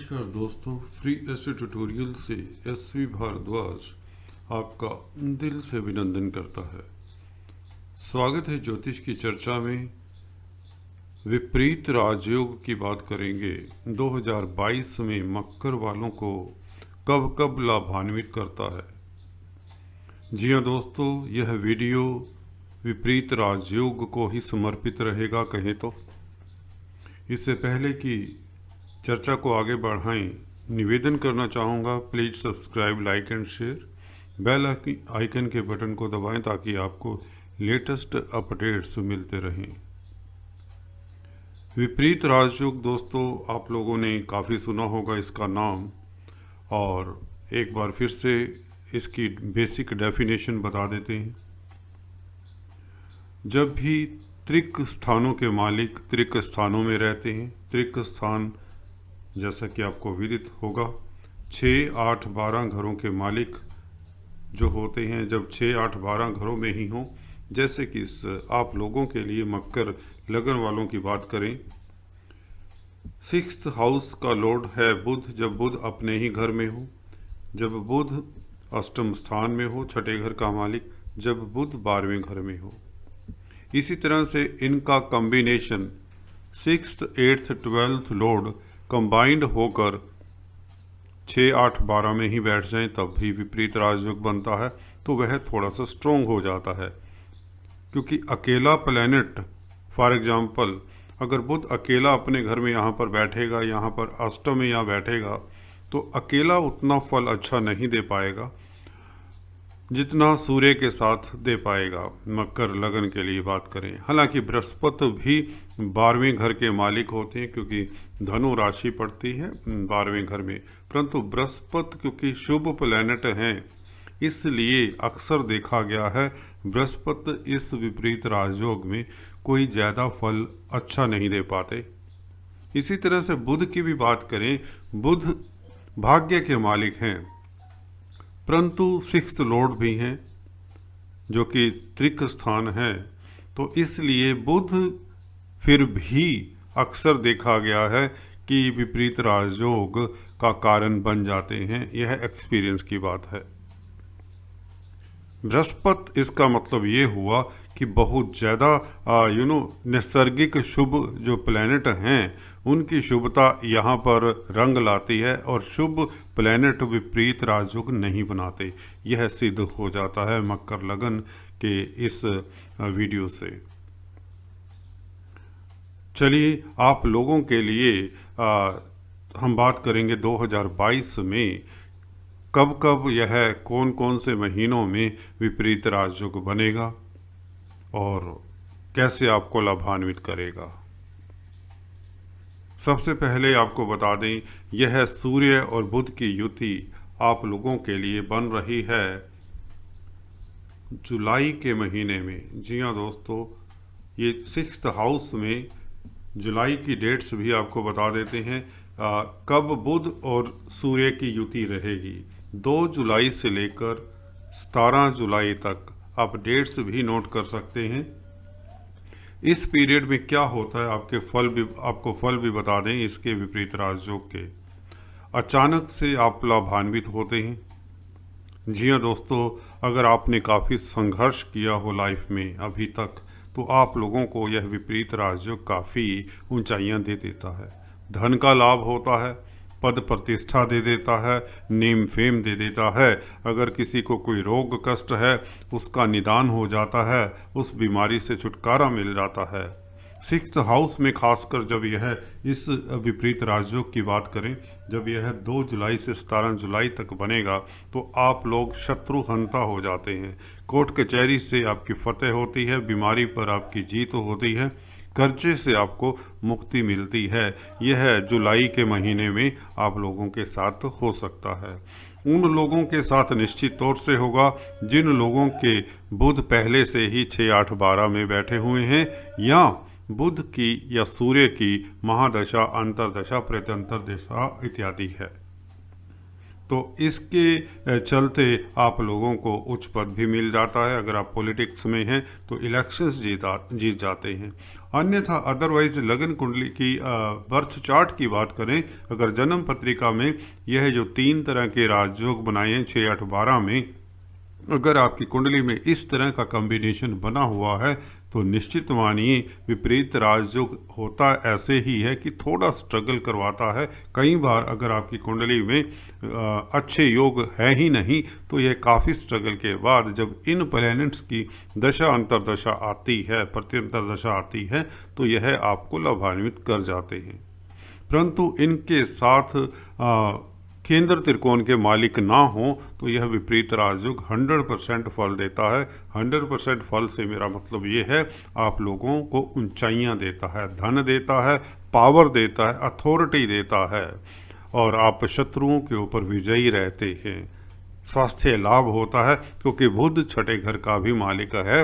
नमस्कार दोस्तों, फ्री एस्से ट्यूटोरियल से एसवी भारद्वाज आपका दिल से अभिनंदन करता है। स्वागत है ज्योतिष की चर्चा में। विपरीत राजयोग की बात करेंगे। 2022 में मकर वालों को कब कब लाभान्वित करता है। जी हाँ दोस्तों, यह वीडियो विपरीत राजयोग को ही समर्पित रहेगा कहें तो। इससे पहले कि चर्चा को आगे बढ़ाएं, निवेदन करना चाहूँगा, please subscribe, like and share. Bell icon के बटन को दबाएं ताकि आपको लेटेस्ट अपडेट्स मिलते रहें। विपरीत राजयोग दोस्तों, आप लोगों ने काफ़ी सुना होगा इसका नाम, और एक बार फिर से इसकी बेसिक डेफिनेशन बता देते हैं। जब भी त्रिक स्थानों के मालिक त्रिक स्थानों में रहते हैं, त्रिक स्थान जैसा कि आपको विदित होगा 6, 8, 12 घरों के मालिक जो होते हैं, जब 6, 8, 12 घरों में ही हों, जैसे कि आप लोगों के लिए मकर लगन वालों की बात करें, 6th हाउस का लॉर्ड है बुध। जब बुध अपने ही घर में हो, जब बुध अष्टम स्थान में हो, छठे घर का मालिक, जब बुध 12वें घर में हो। इसी तरह से इनका combination 6th, 8th, 12th Lord combined होकर 6, 8, 12 में ही बैठ जाएं, तब भी विपरीत राजयोग बनता है। तो वह थोड़ा सा स्ट्रोंग हो जाता है, क्योंकि अकेला प्लैनेट, फॉर एग्जांपल अगर बुध अकेला अपने घर में यहाँ पर बैठेगा, यहाँ पर अष्टम में यहाँ बैठेगा, तो अकेला उतना फल अच्छा नहीं दे पाएगा जितना सूर्य के साथ दे पाएगा। मकर लगन के लिए बात करें, हालांकि बृहस्पति भी 12वें घर के मालिक होते हैं, क्योंकि धनु राशि पड़ती है 12वें घर में, परंतु बृहस्पति क्योंकि शुभ प्लैनेट हैं, इसलिए अक्सर देखा गया है बृहस्पति इस विपरीत राजयोग में कोई ज़्यादा फल अच्छा नहीं दे पाते। इसी तरह से बुध की भी बात करें, बुध भाग्य के मालिक हैं, परंतु 6th लॉर्ड भी हैं जो कि त्रिक स्थान है, तो इसलिए बुध फिर भी अक्सर देखा गया है कि विपरीत राजयोग का कारण बन जाते हैं। यह एक्सपीरियंस की बात है। बृहस्पति इसका मतलब ये हुआ कि बहुत ज़्यादा नैसर्गिक शुभ जो प्लैनेट हैं उनकी शुभता यहाँ पर रंग लाती है, और शुभ प्लैनेट विपरीत राजयोग नहीं बनाते। यह सिद्ध हो जाता है मकर लगन के इस वीडियो से। चलिए, आप लोगों के लिए हम बात करेंगे 2022 में कब कब यह कौन कौन से महीनों में विपरीत राजयोग बनेगा और कैसे आपको लाभान्वित करेगा। सबसे पहले आपको बता दें, यह सूर्य और बुध की युति आप लोगों के लिए बन रही है जुलाई के महीने में। जी हाँ दोस्तों, ये 6th हाउस में जुलाई की डेट्स भी आपको बता देते हैं कब बुध और सूर्य की युति रहेगी। 2 जुलाई से लेकर 17 जुलाई तक आप डेट्स भी नोट कर सकते हैं। इस पीरियड में क्या होता है, आपको फल भी बता दें इसके विपरीत राजयोग के। अचानक से आप लाभान्वित होते हैं। जी हाँ दोस्तों, अगर आपने काफ़ी संघर्ष किया हो लाइफ में अभी तक, तो आप लोगों को यह विपरीत राजयोग काफ़ी ऊंचाइयां दे देता है। धन का लाभ होता है, पद प्रतिष्ठा दे देता है, नेम फेम दे देता है। अगर किसी को कोई रोग कष्ट है, उसका निदान हो जाता है, उस बीमारी से छुटकारा मिल जाता है। 6th हाउस में खासकर जब यह इस विपरीत राजयोग की बात करें, जब यह 2 जुलाई से 17 जुलाई तक बनेगा, तो आप लोग शत्रु हंता हो जाते हैं। कोर्ट कचहरी से आपकी फतेह होती है, बीमारी पर आपकी जीत होती है, कर्जे से आपको मुक्ति मिलती है। यह जुलाई के महीने में आप लोगों के साथ हो सकता है। उन लोगों के साथ निश्चित तौर से होगा जिन लोगों के बुध पहले से ही 6, 8, 12 में बैठे हुए हैं, या बुध की या सूर्य की महादशा, अंतरदशा, प्रत्यंतर दशा इत्यादि है। तो इसके चलते आप लोगों को उच्च पद भी मिल जाता है। अगर आप पॉलिटिक्स में हैं तो इलेक्शंस जीत जाते हैं। अन्यथा अदरवाइज लगन कुंडली की बर्थ चार्ट की बात करें, अगर जन्म पत्रिका में यह जो 3 तरह के राजयोग बनाए हैं 6, 8, 12 में, अगर आपकी कुंडली में इस तरह का कॉम्बिनेशन बना हुआ है तो निश्चित मानिए विपरीत राजयोग होता ऐसे ही है कि थोड़ा स्ट्रगल करवाता है। कई बार अगर आपकी कुंडली में अच्छे योग है ही नहीं तो यह काफ़ी स्ट्रगल के बाद जब इन प्लैनेट्स की दशा अंतरदशा आती है, प्रत्यंतर दशा आती है, तो यह आपको लाभान्वित कर जाते हैं। परंतु इनके साथ केंद्र त्रिकोण के मालिक ना हो तो यह विपरीत राजयोग 100% फल देता है। 100% फल से मेरा मतलब ये है आप लोगों को ऊंचाइयां देता है, धन देता है, पावर देता है, अथॉरिटी देता है, और आप शत्रुओं के ऊपर विजयी रहते हैं। स्वास्थ्य लाभ होता है क्योंकि बुध छठे घर का भी मालिक है।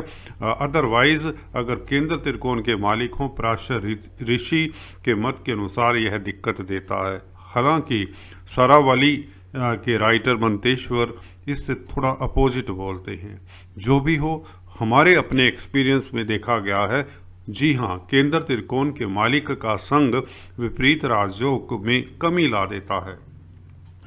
अदरवाइज अगर केंद्र त्रिकोण के मालिक हों, पराशर ऋषि के मत के अनुसार यह दिक्कत देता है। हालांकि सरावली के राइटर मंतेश्वर इससे थोड़ा अपोजिट बोलते हैं। जो भी हो, हमारे अपने एक्सपीरियंस में देखा गया है, जी हाँ, केंद्र त्रिकोण के मालिक का संग विपरीत राजयोग में कमी ला देता है,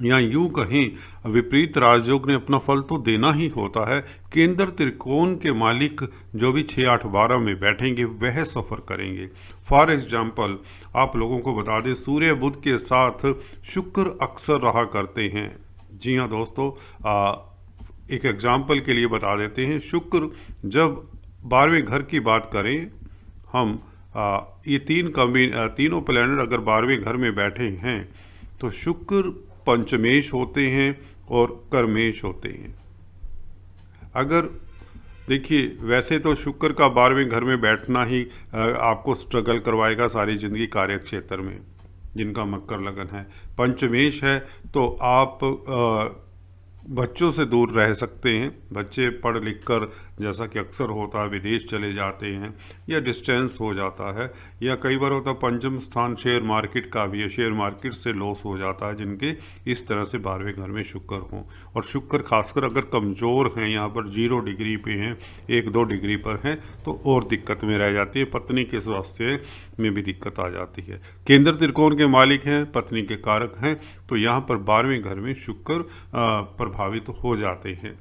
या यूं कहें विपरीत राजयोग ने अपना फल तो देना ही होता है। केंद्र त्रिकोण के मालिक जो भी 6, 8, 12 में बैठेंगे वह सफ़र करेंगे। फॉर एग्जाम्पल आप लोगों को बता दें, सूर्य बुध के साथ शुक्र अक्सर रहा करते हैं। जी हाँ दोस्तों, एक एग्जाम्पल के लिए बता देते हैं। शुक्र जब 12वें घर की बात करें हम, ये तीनों प्लैनेट अगर 12वें घर में बैठे हैं तो शुक्र पंचमेश होते हैं और कर्मेश होते हैं। अगर देखिए, वैसे तो शुक्र का 12वें घर में बैठना ही आपको स्ट्रगल करवाएगा सारी जिंदगी कार्य क्षेत्र में, जिनका मकर लगन है। पंचमेश है तो आप बच्चों से दूर रह सकते हैं। बच्चे पढ़ लिख कर, जैसा कि अक्सर होता है, विदेश चले जाते हैं या डिस्टेंस हो जाता है, या कई बार होता है पंचम स्थान शेयर मार्केट का भी है, शेयर मार्केट से लॉस हो जाता है जिनके इस तरह से 12वें घर में शुक्र हों। और शुक्र खासकर अगर कमज़ोर हैं, यहाँ पर 0 डिग्री पे हैं, 1-2 डिग्री पर हैं, तो और दिक्कत में रह जाती है। पत्नी के स्वास्थ्य में भी दिक्कत आ जाती है। केंद्र त्रिकोण के मालिक हैं, पत्नी के कारक हैं, तो यहाँ पर 12वें घर में शुक्र प्रभावित हो जाते हैं।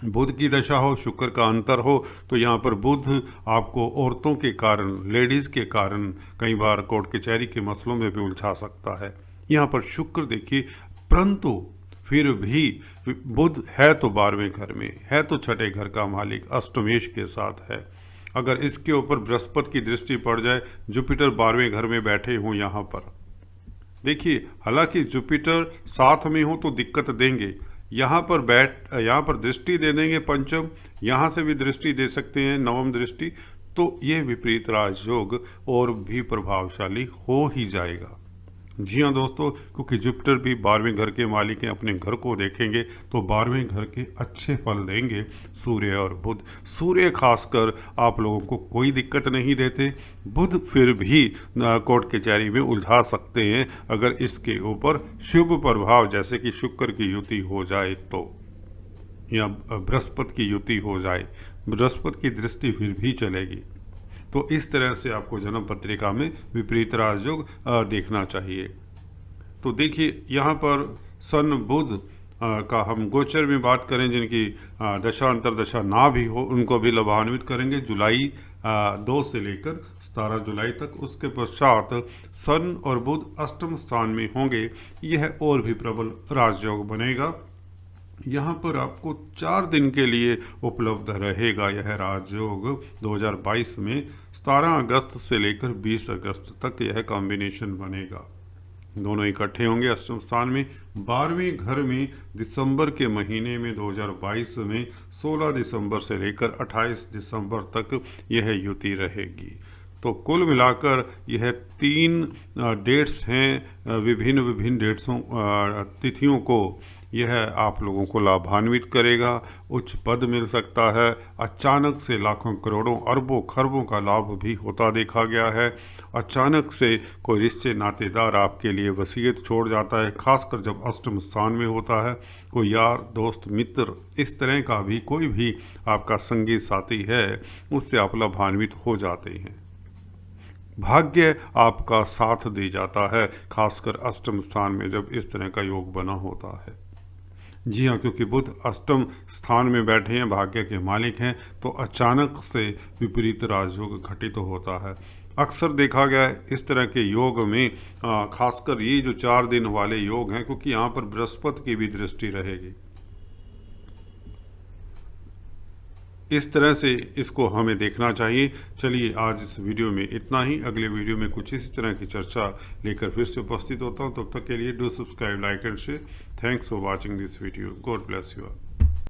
बुध की दशा हो, शुक्र का अंतर हो, तो यहाँ पर बुध आपको औरतों के कारण, लेडीज़ के कारण कई बार कोर्ट कचहरी के मसलों में भी उलझा सकता है। यहाँ पर शुक्र देखिए, परंतु फिर भी बुध है तो 12वें घर में है, तो छठे घर का मालिक अष्टमेश के साथ है। अगर इसके ऊपर बृहस्पति की दृष्टि पड़ जाए, जुपिटर 12वें घर में बैठे हों यहाँ पर, देखिए, हालांकि जुपिटर साथ में हो तो दिक्कत देंगे। यहाँ पर दृष्टि दे देंगे पंचम, यहाँ से भी दृष्टि दे सकते हैं, नवम दृष्टि, तो ये विपरीत राजयोग और भी प्रभावशाली हो ही जाएगा। जी हाँ दोस्तों, क्योंकि जुपिटर भी 12वें घर के मालिक हैं, अपने घर को देखेंगे तो 12वें घर के अच्छे फल देंगे सूर्य और बुध। सूर्य खासकर आप लोगों को कोई दिक्कत नहीं देते, बुध फिर भी कोर्ट कचहरी में उलझा सकते हैं अगर इसके ऊपर शुभ प्रभाव जैसे कि शुक्र की युति हो जाए तो, या बृहस्पति की युति हो जाए, बृहस्पति की दृष्टि फिर भी चलेगी। तो इस तरह से आपको जन्म पत्रिका में विपरीत राजयोग देखना चाहिए। तो देखिए, यहाँ पर सन बुध का हम गोचर में बात करें, जिनकी दशा अंतरदशा ना भी हो उनको भी लाभान्वित करेंगे जुलाई 2 से लेकर 17 जुलाई तक। उसके पश्चात सन और बुध अष्टम स्थान में होंगे, यह और भी प्रबल राजयोग बनेगा। यहाँ पर आपको 4 दिन के लिए उपलब्ध रहेगा यह राजयोग 2022 में। 17 अगस्त से लेकर 20 अगस्त तक यह कॉम्बिनेशन बनेगा, दोनों इकट्ठे होंगे अष्टम स्थान में। 12वें घर में दिसंबर के महीने में 2022 में 16 दिसंबर से लेकर 28 दिसंबर तक यह युति रहेगी। तो कुल मिलाकर यह 3 डेट्स हैं, विभिन्न विभिन्न डेट्सों तिथियों को यह आप लोगों को लाभान्वित करेगा। उच्च पद मिल सकता है, अचानक से लाखों करोड़ों अरबों खरबों का लाभ भी होता देखा गया है। अचानक से कोई रिश्ते नातेदार आपके लिए वसीयत छोड़ जाता है, खासकर जब अष्टम स्थान में होता है। कोई यार दोस्त मित्र इस तरह का भी कोई भी आपका संगी साथी है, उससे आप लाभान्वित हो जाते हैं। भाग्य आपका साथ दे जाता है, खासकर अष्टम स्थान में जब इस तरह का योग बना होता है। जी हाँ, क्योंकि बुध अष्टम स्थान में बैठे हैं, भाग्य के मालिक हैं, तो अचानक से विपरीत राजयोग घटित होता है। अक्सर देखा गया है इस तरह के योग में, खासकर ये जो 4 दिन वाले योग हैं, क्योंकि यहाँ पर बृहस्पति की भी दृष्टि रहेगी। इस तरह से इसको हमें देखना चाहिए। चलिए आज इस वीडियो में इतना ही। अगले वीडियो में कुछ इसी तरह की चर्चा लेकर फिर से उपस्थित होता हूँ। तब तक के लिए do subscribe, like and share. Thanks for watching this video. God bless you all.